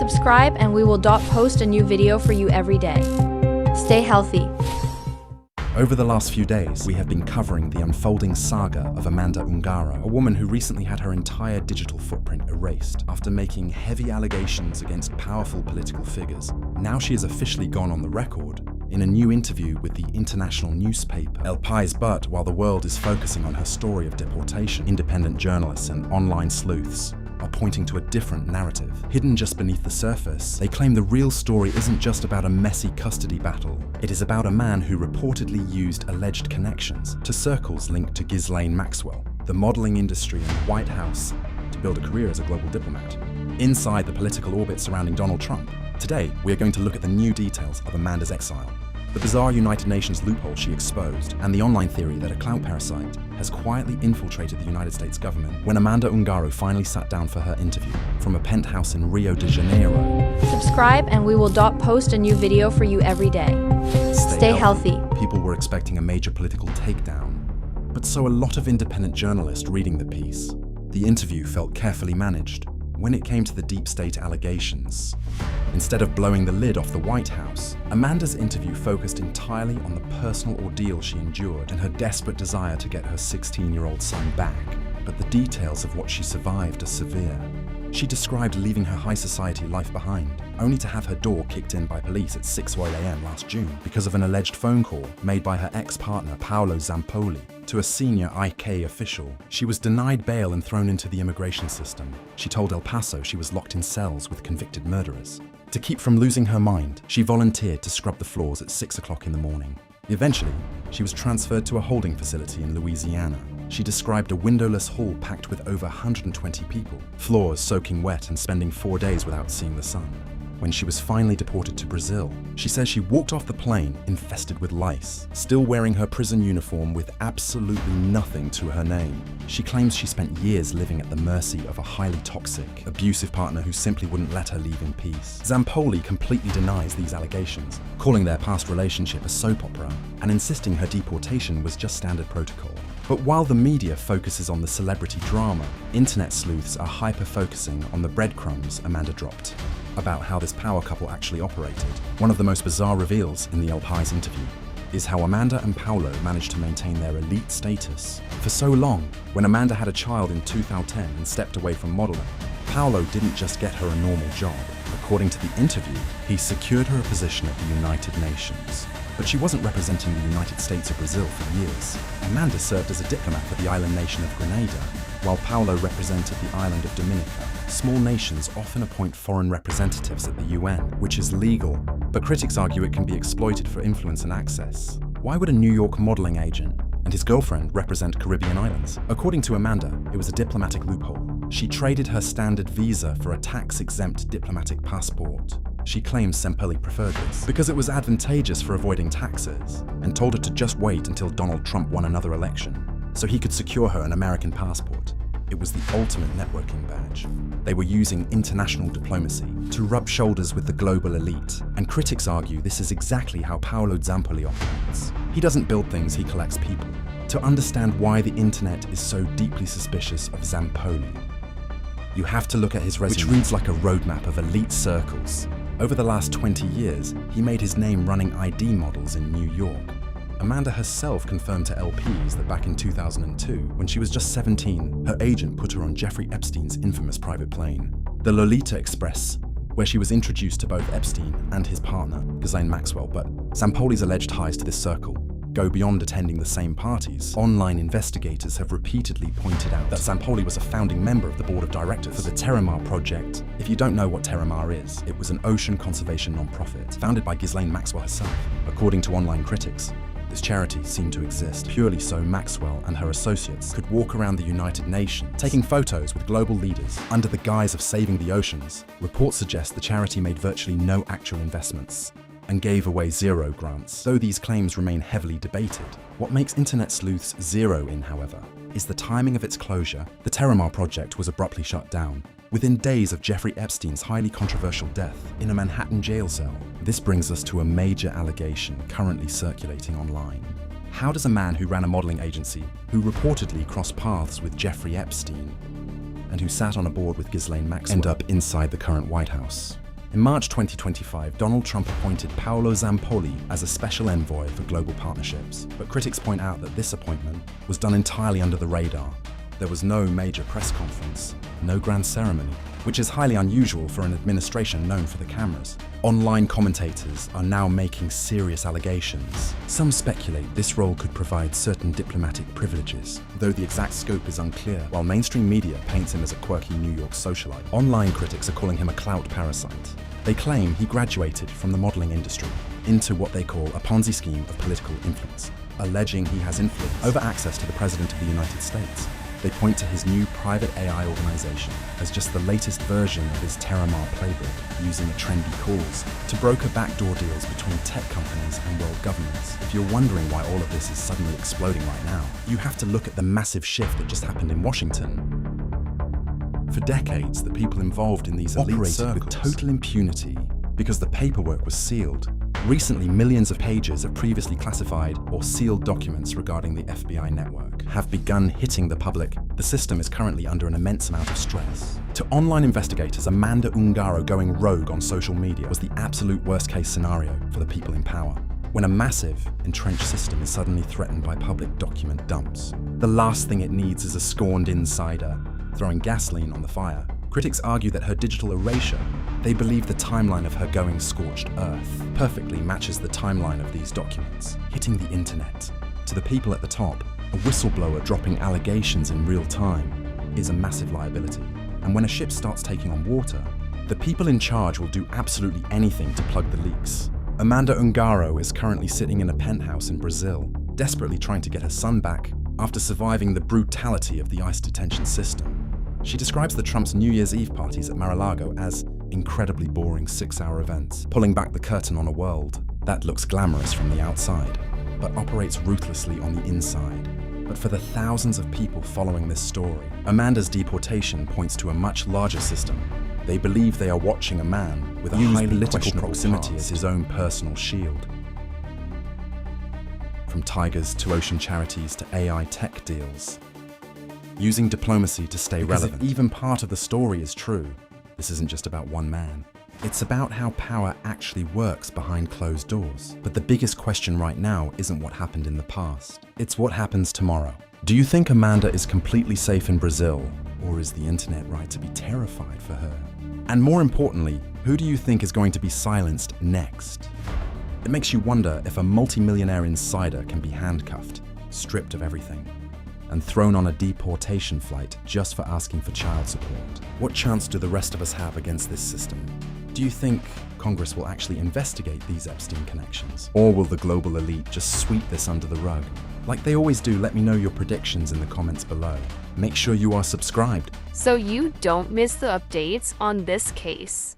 Subscribe and we will post a new video for you every day. Stay healthy. Over the last few days, we have been covering the unfolding saga of Amanda Ungaro, a woman who recently had her entire digital footprint erased after making heavy allegations against powerful political figures. Now she has officially gone on the record in a new interview with the international newspaper El País. But while the world is focusing on her story of deportation, independent journalists and online sleuths are pointing to a different narrative. Hidden just beneath the surface, they claim the real story isn't just about a messy custody battle. It is about a man who reportedly used alleged connections to circles linked to Ghislaine Maxwell, the modeling industry and the White House, to build a career as a global diplomat. Inside the political orbit surrounding Donald Trump, today we are going to look at the new details of Amanda's exile, the bizarre United Nations loophole she exposed, and the online theory that a clout parasite has quietly infiltrated the United States government. When Amanda Ungaro finally sat down for her interview from a penthouse in Rio de Janeiro. Subscribe and we will post a new video for you every day. Stay healthy. People were expecting a major political takedown, but so a lot of independent journalists reading the piece. The interview felt carefully managed when it came to the deep state allegations. Instead of blowing the lid off the White House, Amanda's interview focused entirely on the personal ordeal she endured and her desperate desire to get her 16-year-old son back. But the details of what she survived are severe. She described leaving her high society life behind, only to have her door kicked in by police at 6 a.m. last June because of an alleged phone call made by her ex-partner Paolo Zampolli to a senior IK official. She was denied bail and thrown into the immigration system. She told El Paso she was locked in cells with convicted murderers. To keep from losing her mind, she volunteered to scrub the floors at 6 o'clock in the morning. Eventually, she was transferred to a holding facility in Louisiana. She described a windowless hall packed with over 120 people, floors soaking wet and spending 4 days without seeing the sun. When she was finally deported to Brazil, she says she walked off the plane infested with lice, still wearing her prison uniform with absolutely nothing to her name. She claims she spent years living at the mercy of a highly toxic, abusive partner who simply wouldn't let her leave in peace. Zampolli completely denies these allegations, calling their past relationship a soap opera and insisting her deportation was just standard protocol. But while the media focuses on the celebrity drama, internet sleuths are hyper-focusing on the breadcrumbs Amanda dropped about how this power couple actually operated. One of the most bizarre reveals in the El País interview is how Amanda and Paolo managed to maintain their elite status for so long. When Amanda had a child in 2010 and stepped away from modeling, Paolo didn't just get her a normal job. According to the interview, he secured her a position at the United Nations. But she wasn't representing the United States or Brazil for years. Amanda served as a diplomat for the island nation of Grenada, while Paolo represented the island of Dominica. Small nations often appoint foreign representatives at the UN, which is legal, but critics argue it can be exploited for influence and access. Why would a New York modeling agent and his girlfriend represent Caribbean islands? According to Amanda, it was a diplomatic loophole. She traded her standard visa for a tax-exempt diplomatic passport. She claims Zampolli preferred this because it was advantageous for avoiding taxes and told her to just wait until Donald Trump won another election so he could secure her an American passport. It was the ultimate networking badge. They were using international diplomacy to rub shoulders with the global elite, and critics argue this is exactly how Paolo Zampolli operates. He doesn't build things, he collects people. To understand why the internet is so deeply suspicious of Zampolli, you have to look at his resume, which reads like a roadmap of elite circles. Over the last 20 years, he made his name running ID models in New York. Amanda herself confirmed to LPs that back in 2002, when she was just 17, her agent put her on Jeffrey Epstein's infamous private plane, the Lolita Express, where she was introduced to both Epstein and his partner, Ghislaine Maxwell. But Zampoli's alleged ties to this circle go beyond attending the same parties. Online investigators have repeatedly pointed out that Zampolli was a founding member of the board of directors for the Terramar Project. If you don't know what Terramar is, it was an ocean conservation non-profit founded by Ghislaine Maxwell herself. According to online critics, this charity seemed to exist purely so Maxwell and her associates could walk around the United Nations, taking photos with global leaders under the guise of saving the oceans. Reports suggest the charity made virtually no actual investments and gave away 0 grants. Though these claims remain heavily debated, what makes internet sleuths zero in, however, is the timing of its closure. The Terramar Project was abruptly shut down within days of Jeffrey Epstein's highly controversial death in a Manhattan jail cell. This brings us to a major allegation currently circulating online. How does a man who ran a modeling agency, who reportedly crossed paths with Jeffrey Epstein, and who sat on a board with Ghislaine Maxwell, end up inside the current White House? In March 2025, Donald Trump appointed Paolo Zampolli as a special envoy for global partnerships, but critics point out that this appointment was done entirely under the radar. There was no major press conference, no grand ceremony, which is highly unusual for an administration known for the cameras. Online commentators are now making serious allegations. Some speculate this role could provide certain diplomatic privileges, though the exact scope is unclear. While mainstream media paints him as a quirky New York socialite, online critics are calling him a clout parasite. They claim he graduated from the modeling industry into what they call a Ponzi scheme of political influence, alleging he has influence over access to the President of the United States. They point to his new private AI organization as just the latest version of his Terramar playbook, using a trendy cause to broker backdoor deals between tech companies and world governments. If you're wondering why all of this is suddenly exploding right now, you have to look at the massive shift that just happened in Washington. For decades, the people involved in these elite operated with total impunity because the paperwork was sealed. Recently, millions of pages of previously classified or sealed documents regarding the FBI network have begun hitting the public. The system is currently under an immense amount of stress. To online investigators, Amanda Ungaro going rogue on social media was the absolute worst-case scenario for the people in power. When a massive, entrenched system is suddenly threatened by public document dumps, the last thing it needs is a scorned insider throwing gasoline on the fire. Critics argue that her digital erasure, they believe the timeline of her going scorched earth, perfectly matches the timeline of these documents, hitting the internet. To the people at the top, a whistleblower dropping allegations in real time is a massive liability. And when a ship starts taking on water, the people in charge will do absolutely anything to plug the leaks. Amanda Ungaro is currently sitting in a penthouse in Brazil, desperately trying to get her son back after surviving the brutality of the ICE detention system. She describes the Trump's New Year's Eve parties at Mar-a-Lago as incredibly boring 6-hour events, pulling back the curtain on a world that looks glamorous from the outside, but operates ruthlessly on the inside. But for the thousands of people following this story, Amanda's deportation points to a much larger system. They believe they are watching a man with a highly questionable proximity as his own personal shield. From tigers to ocean charities to AI tech deals, using diplomacy to stay relevant. If even part of the story is true, this isn't just about one man. It's about how power actually works behind closed doors. But the biggest question right now isn't what happened in the past. It's what happens tomorrow. Do you think Amanda is completely safe in Brazil? Or is the internet right to be terrified for her? And more importantly, who do you think is going to be silenced next? It makes you wonder if a multi-millionaire insider can be handcuffed, stripped of everything, and thrown on a deportation flight just for asking for child support. What chance do the rest of us have against this system? Do you think Congress will actually investigate these Epstein connections? Or will the global elite just sweep this under the rug? Like they always do, let me know your predictions in the comments below. Make sure you are subscribed so you don't miss the updates on this case.